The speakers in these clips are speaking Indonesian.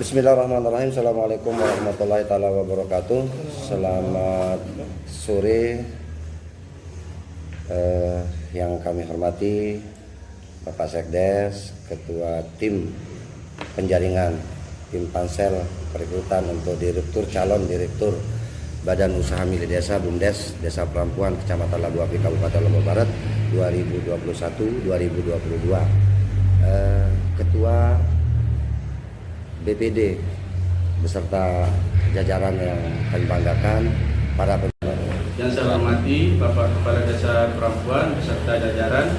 Bismillahirrahmanirrahim. Assalamualaikum warahmatullahi taala wabarakatuh. Selamat sore yang kami hormati Bapak Sekdes, Ketua Tim Penjaringan, Tim Pansel Perekrutan untuk calon Direktur Badan Usaha Milik Desa BUMDes Desa Perampuan Kecamatan Labu Api Kabupaten Lombok Barat 2021-2022. Ketua BPD beserta jajaran yang kami banggakan, para yang saya hormati Bapak Kepala Desa Perampuan beserta jajaran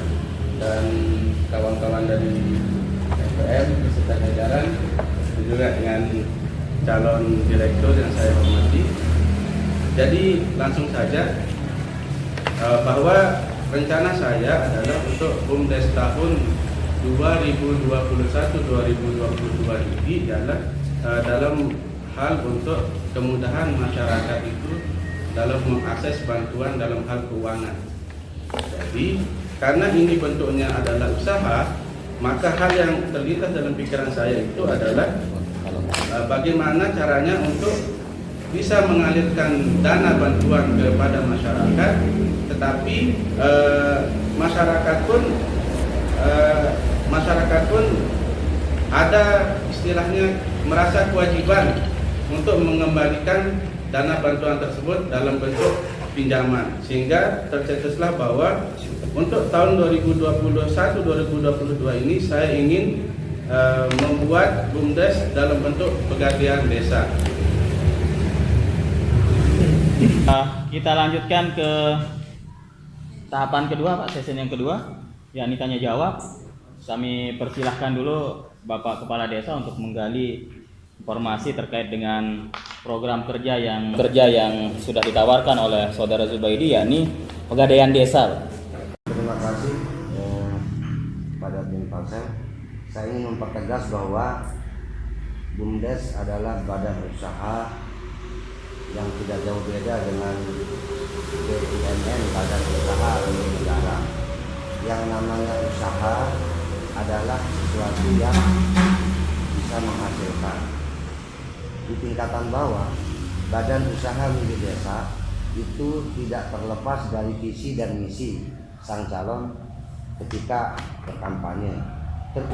dan kawan-kawan dari FPM beserta jajaran, dan juga dengan calon direktur yang saya hormati. Jadi langsung saja bahwa rencana saya adalah untuk BUMDes tahun 2021-2022 ini adalah dalam hal untuk kemudahan masyarakat itu dalam mengakses bantuan dalam hal keuangan. Jadi karena ini bentuknya adalah usaha, maka hal yang terlintas dalam pikiran saya itu adalah bagaimana caranya untuk bisa mengalirkan dana bantuan kepada masyarakat, tetapi masyarakat pun ada istilahnya merasa kewajiban untuk mengembalikan dana bantuan tersebut dalam bentuk pinjaman, sehingga tercetuslah bahwa untuk tahun 2021-2022 ini saya ingin membuat BUMDes dalam bentuk pegadaian desa. Kita lanjutkan ke tahapan kedua, Pak, sesi yang kedua, yakni tanya jawab. Kami persilahkan dulu Bapak Kepala Desa untuk menggali informasi terkait dengan program kerja yang sudah ditawarkan oleh Saudara Zubaidi, yakni Pegadaian Desa. Terima kasih pada tim Pansel. Saya ingin mempertegas bahwa BUMDes adalah badan usaha yang tidak jauh beda dengan BUMN, badan usaha milik negara. Yang namanya usaha adalah sesuatu yang bisa menghasilkan. Di tingkatan bawah, badan usaha milik desa itu tidak terlepas dari visi dan misi sang calon ketika berkampanye,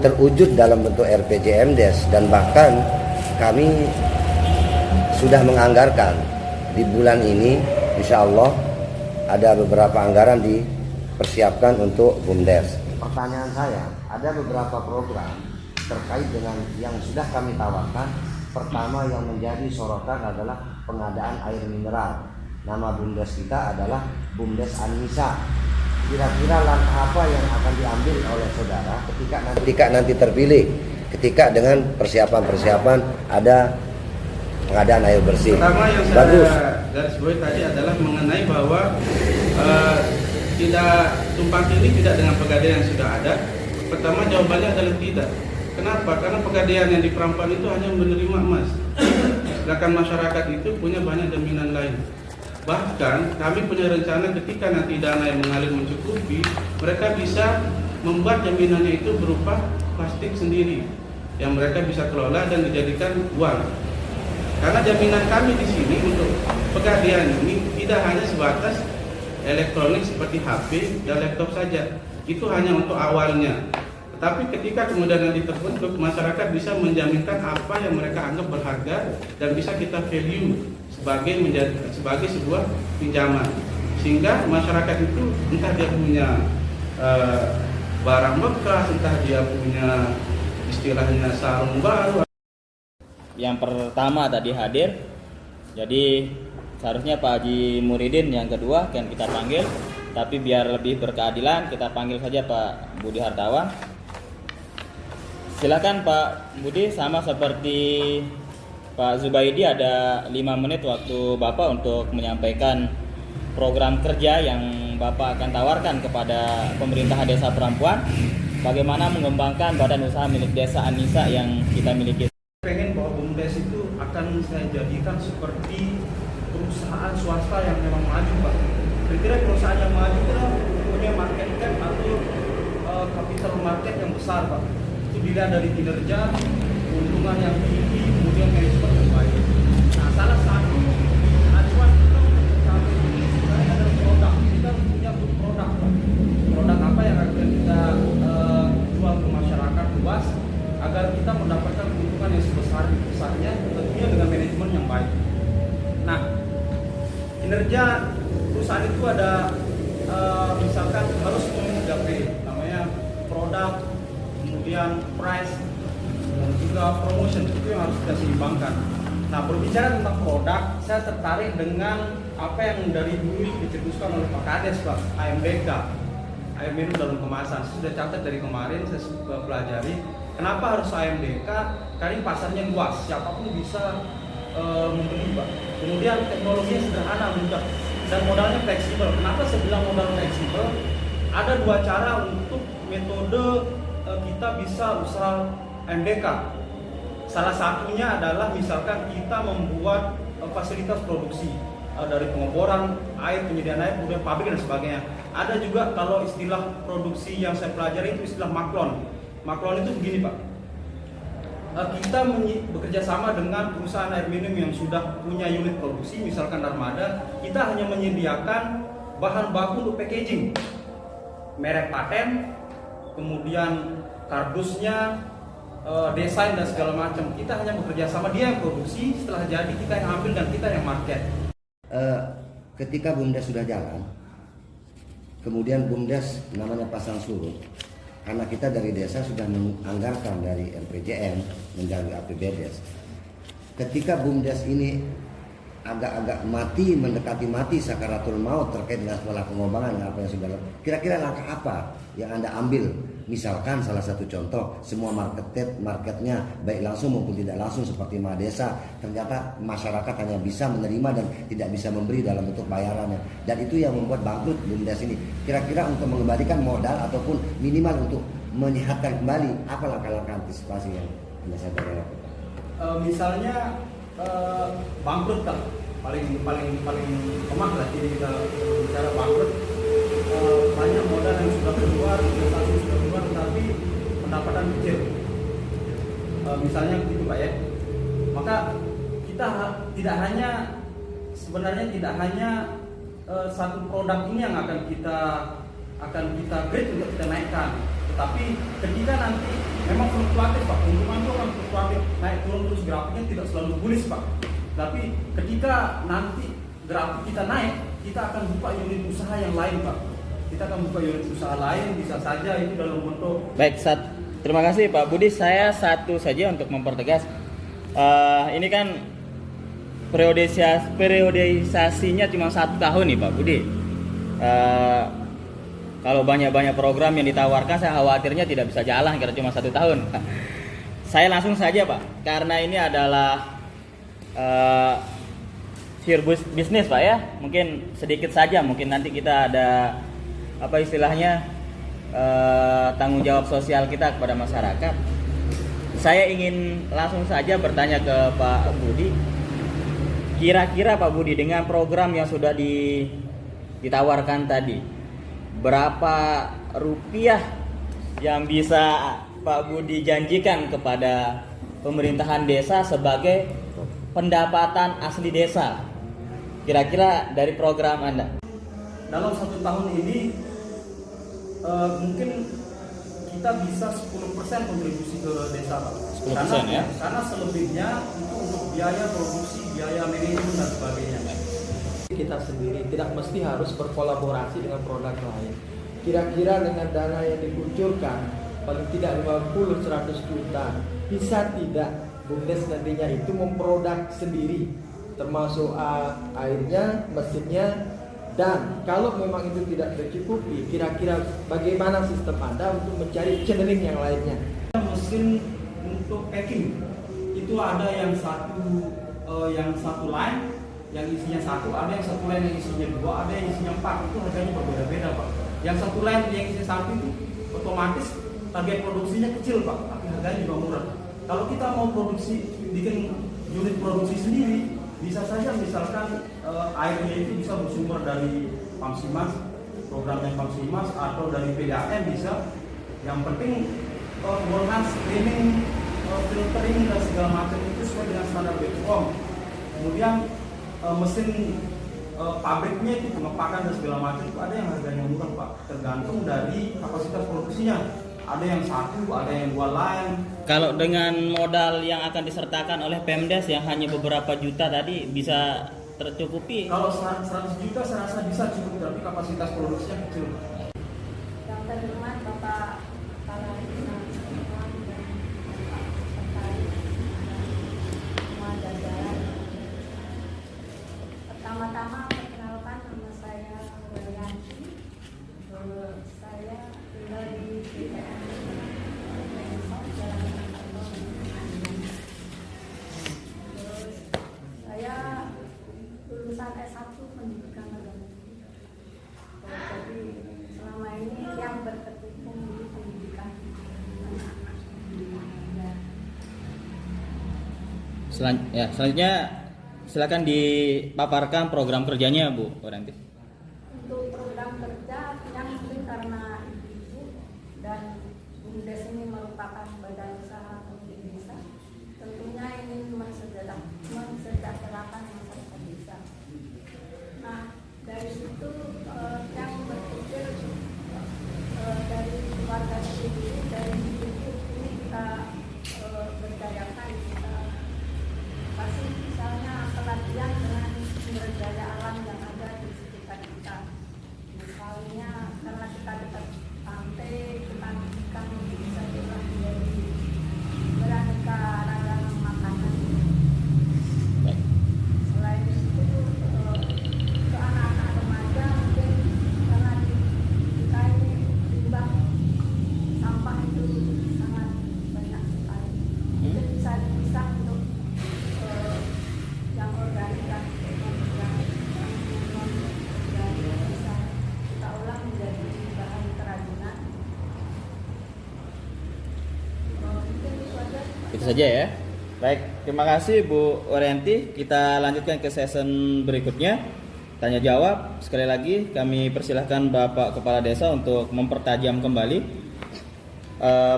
terwujud dalam bentuk RPJMdes, dan bahkan kami sudah menganggarkan di bulan ini, insya Allah ada beberapa anggaran dipersiapkan untuk BUMDes. Pertanyaan saya, ada beberapa program terkait dengan yang sudah kami tawarkan. Pertama yang menjadi sorotan adalah pengadaan air mineral. Nama BUMDes kita adalah BUMDes Anissa. Kira-kira langkah apa yang akan diambil oleh saudara ketika nanti terpilih, ketika dengan persiapan ada pengadaan air bersih? Pertama yang saya garis bawahi tadi adalah mengenai bahwa tidak tumpang tindih tidak dengan pegadaian yang sudah ada. Pertama jawabannya adalah tidak. Kenapa? Karena pegadaian yang di Perampuan itu hanya menerima emas, sedangkan masyarakat itu punya banyak jaminan lain. Bahkan kami punya rencana ketika nanti dana yang mengalir mencukupi, mereka bisa membuat jaminannya itu berupa plastik sendiri yang mereka bisa kelola dan dijadikan uang. Karena jaminan kami di sini untuk pegadaian ini tidak hanya sebatas elektronik seperti HP dan laptop saja. Itu hanya untuk awalnya. Tetapi ketika kemudian nanti terbentuk, masyarakat bisa menjaminkan apa yang mereka anggap berharga dan bisa kita value sebagai sebuah pinjaman. Sehingga masyarakat itu entah dia punya barang bekas, entah dia punya istilahnya sarung baru. Yang pertama tadi hadir, jadi seharusnya Pak Haji Muridin yang kedua yang kita panggil, tapi biar lebih berkeadilan kita panggil saja Pak Budi Hartawan. Silakan Pak Budi, sama seperti Pak Zubaidi ada 5 menit waktu Bapak untuk menyampaikan program kerja yang Bapak akan tawarkan kepada pemerintah Desa Perampuan, bagaimana mengembangkan badan usaha milik Desa Anissa yang kita miliki. Pengen bahwa BUMDes itu akan saya jadikan seperti perusahaan swasta yang memang maju, Pak. Kira-kira perusahaan yang maju itu punya market cap atau capital market yang besar, Pak. Itu dilihat dari kinerja, keuntungan yang tinggi, kemudian manajemen yang baik. Nah, salah satu acuan kita untuk mencapai ini sebenarnya adalah produk. Kita punya produk, Pak. Produk apa yang akan kita jual ke masyarakat luas agar kita mendapatkan keuntungan yang sebesar-besarnya, tentunya dengan manajemen yang baik. Nah, kinerja perusahaan itu ada misalkan harus memenuhi 3P, namanya produk, kemudian price, dan juga promotion. Itu yang harus kita seimbangkan. Nah, berbicara tentang produk, saya tertarik dengan apa yang dari dulu dicetuskan oleh Pak Kades, Pak, AMDK, air minum dalam kemasan. Saya sudah catat dari kemarin, saya sudah pelajari kenapa harus AMDK, karena pasarnya luas, siapapun bisa membeli, Pak. Kemudian teknologinya sederhana, mudah, dan modalnya fleksibel. Kenapa saya bilang modal fleksibel? Ada 2 cara untuk metode kita bisa usaha AMDK. Salah satunya adalah misalkan kita membuat fasilitas produksi dari pengeboran air, penyediaan air, kemudian pabrik dan sebagainya. Ada juga kalau istilah produksi yang saya pelajari itu istilah maklon. Maklon itu begini, Pak. Kita bekerja sama dengan perusahaan air minum yang sudah punya unit produksi, misalkan Narmada. Kita hanya menyediakan bahan baku untuk packaging, merek paten, kemudian kardusnya, desain dan segala macam. Kita hanya bekerja sama, dia yang produksi, setelah jadi kita yang ambil dan kita yang market. Ketika BUMDes sudah jalan, kemudian BUMDes namanya pasang surut, karena kita dari desa sudah menganggarkan dari RPJM menjadi APBDes. Ketika BUMDes ini agak-agak mendekati mati sakaratul maut terkait dengan sekolah pengembangan, apa yang sudah, kira-kira langkah apa yang Anda ambil? Misalkan salah satu contoh, semua marketnya baik langsung maupun tidak langsung seperti Madesa, ternyata masyarakat hanya bisa menerima dan tidak bisa memberi dalam bentuk bayarannya, dan itu yang membuat bangkrut BUMDes ini. Kira-kira untuk mengembalikan modal ataupun minimal untuk menyehatkan kembali, apa langkah-langkah antisipasi yang bisa dilakukan? Misalnya bangkrut, kan paling lemah lah. Jadi kita bicara bangkrut, banyak modal yang sudah keluar, investasi sudah keluar, tetapi pendapatan kecil. Misalnya begitu, Pak, ya. Maka kita tidak hanya satu produk ini yang akan kita create untuk kita naikkan, tetapi ketika nanti memang fluktuatif, Pak, keuntungan itu akan fluktuatif, naik turun terus, grafiknya tidak selalu bullish, Pak. Tapi ketika nanti grafik kita naik, kita akan buka unit usaha yang lain, Pak. Kita akan buka unit usaha lain, bisa saja itu dalam bentuk. Baik, terima kasih Pak Budi. Saya satu saja untuk mempertegas. Ini kan periodisasinya cuma 1 tahun nih Pak Budi. Kalau banyak program yang ditawarkan, saya khawatirnya tidak bisa jalan karena cuma 1 tahun. Saya langsung saja Pak, karena ini adalah pure bisnis Pak ya. Mungkin sedikit saja, mungkin nanti kita ada apa istilahnya tanggung jawab sosial kita kepada masyarakat. Saya ingin langsung saja bertanya ke Pak Budi. Kira-kira Pak Budi, dengan program yang sudah ditawarkan tadi, berapa rupiah yang bisa Pak Budi janjikan kepada pemerintahan desa sebagai pendapatan asli desa? Kira-kira dari program Anda. Dalam 1 tahun ini mungkin kita bisa 10% kontribusi ke desa, Pak. 10% ya? Karena selebihnya itu untuk biaya produksi, biaya manajemen dan sebagainya. Kita sendiri tidak mesti harus berkolaborasi dengan produk lain. Kira-kira dengan dana yang dikucurkan paling tidak 50-100 juta, bisa tidak BUMDes nantinya itu memproduk sendiri, termasuk airnya, mesinnya. Dan kalau memang itu tidak tercukupi, kira-kira bagaimana sistem Anda untuk mencari channeling yang lainnya? Mesin untuk packing itu ada yang satu line yang isinya 1, ada yang satu line yang isinya 2, ada yang isinya 4. Itu harganya berbeda-beda, Pak. Yang satu line yang isinya 1 itu otomatis target produksinya kecil, Pak, tapi harganya juga murah. Kalau kita mau bikin unit produksi sendiri, bisa saja misalkan airnya itu bisa bersumber dari Pamsimas, programnya Pamsimas, atau dari PDAM bisa. Yang penting penggunaan screening filtering dan segala macam itu sesuai dengan standar BPOM. Kemudian mesin pabriknya itu pengepakan dan segala macam itu ada yang harganya murah Pak, tergantung dari kapasitas produksinya. Ada yang 1, ada yang 2 line. Kalau dengan modal yang akan disertakan oleh Pemdes yang hanya beberapa juta tadi bisa tercukupi? Kalau 100 juta saya rasa bisa cukup, tapi kapasitas produksinya kecil. Yang terhormat Bapak Kepala Desa Setempat dan Bapak Sekretaris dan semua jajaran. Pertama-tama perkenalkan, nama saya Walianti. Saya tinggal di BPN Jalan Kartol. Terus saya lulusan S1 Pendidikan Agama. Jadi selama ini yang berkecimpung di pendidikan anak-anak. Selanjutnya silakan dipaparkan program kerjanya Bu Warianti. Untuk program kerja yang mungkin karena ibu dan BUMDes ini merupakan badan usaha milik desa, tentunya ingin mensejahterakan masyarakat desa. Nah, dari situ yang berpikir dari warga sendiri, dari ibu ini kita berdayakan, kita kasih misalnya pelatihan dengan sumber daya alam yang ada di sekitar kita. Misalnya karena kita dekat pantai, ikan bisa diolah menjadi beraneka ragam makanan. Selain itu ke anak-anak remaja mungkin karena di kita ini limbah sampah itu sangat banyak sekali. Mungkin bisa dipisah untuk yang organik dan yang non organik bisa kita olah menjadi bahan kerajinan. Mungkin itu aja. Itu saja ya. Baik, terima kasih Bu Warianti. Kita lanjutkan ke session berikutnya. Tanya jawab. Sekali lagi kami persilahkan Bapak Kepala Desa untuk mempertajam kembali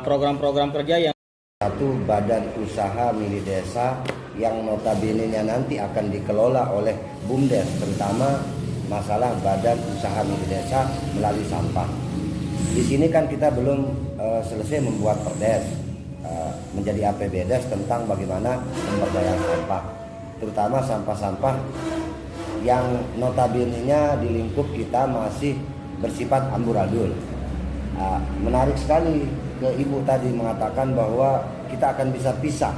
program-program kerja yang Satu badan usaha milik desa yang notabene-nya nanti akan dikelola oleh BUMDes, terutama masalah badan usaha milik desa melalui sampah. Di sini kan kita belum selesai membuat perdes menjadi APBDes tentang bagaimana pemberdayaan sampah, terutama sampah-sampah yang notabene-nya di lingkup kita masih bersifat amburadul. Menarik sekali ke Ibu tadi mengatakan bahwa kita akan bisa pisah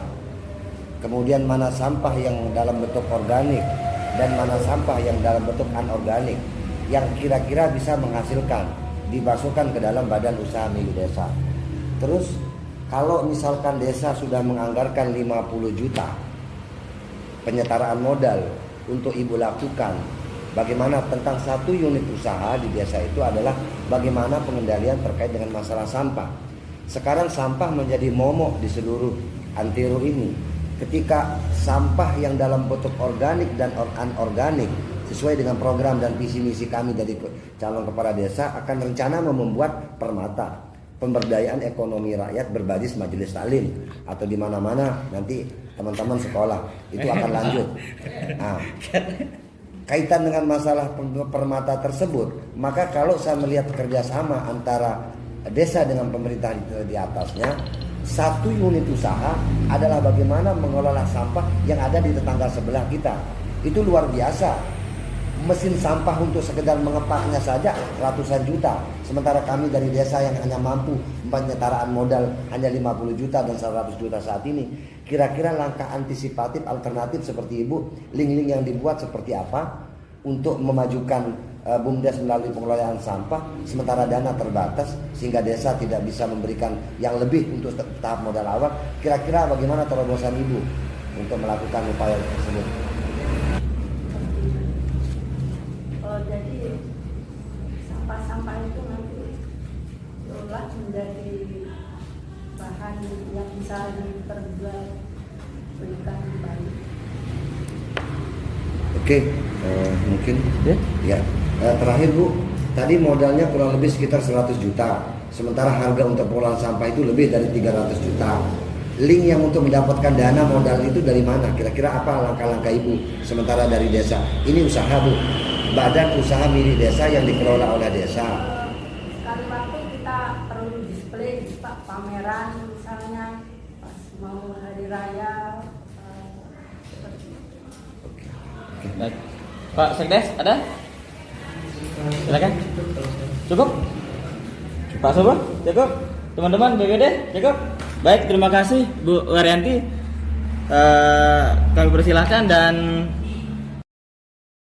kemudian mana sampah yang dalam bentuk organik dan mana sampah yang dalam bentuk anorganik yang kira-kira bisa menghasilkan dimasukkan ke dalam badan usaha milik desa. Terus kalau misalkan desa sudah menganggarkan 50 juta penyetaraan modal untuk Ibu lakukan, bagaimana tentang satu unit usaha di desa itu adalah bagaimana pengendalian terkait dengan masalah sampah. Sekarang sampah menjadi momok di seluruh antero ini. Ketika sampah yang dalam bentuk organik dan anorganik sesuai dengan program dan visi misi kami dari calon kepala desa akan rencana membuat permata pemberdayaan ekonomi rakyat berbasis majelis taklim atau di mana-mana nanti teman-teman sekolah itu akan lanjut. Nah, kaitan dengan masalah permata tersebut, maka kalau saya melihat kerjasama antara desa dengan pemerintah di atasnya, satu unit usaha adalah bagaimana mengelola sampah yang ada di tetangga sebelah kita. Itu luar biasa. Mesin sampah untuk sekedar mengepaknya saja ratusan juta. Sementara kami dari desa yang hanya mampu penyetaraan modal hanya 50 juta dan 100 juta saat ini. Kira-kira langkah antisipatif alternatif seperti Ibu, link-link yang dibuat seperti apa untuk memajukan BUMDes melalui pengelolaan sampah sementara dana terbatas sehingga desa tidak bisa memberikan yang lebih untuk tahap modal awal. Kira-kira bagaimana terobosan Ibu untuk melakukan upaya tersebut? Jadi sampah-sampah itu nanti diolah menjadi bahan yang bisa diperjualbelikan kembali. Oke, mungkin ya. Terakhir Bu, tadi modalnya kurang lebih sekitar 100 juta. Sementara harga untuk pengolahan sampah itu lebih dari 300 juta. link yang untuk mendapatkan dana modal itu dari mana? Kira-kira apa langkah-langkah Ibu sementara dari desa? Ini usaha Bu, badan usaha milik desa yang dikelola oleh desa. Sekali waktu kita perlu display Pak, pameran misalnya pas mau hari raya seperti itu. Baik. Pak Sekdes ada? Silakan. Cukup? Pak Sobo, cukup? Teman-teman BPD, cukup? Baik, terima kasih Bu Waryanti. Kami persilahkan dan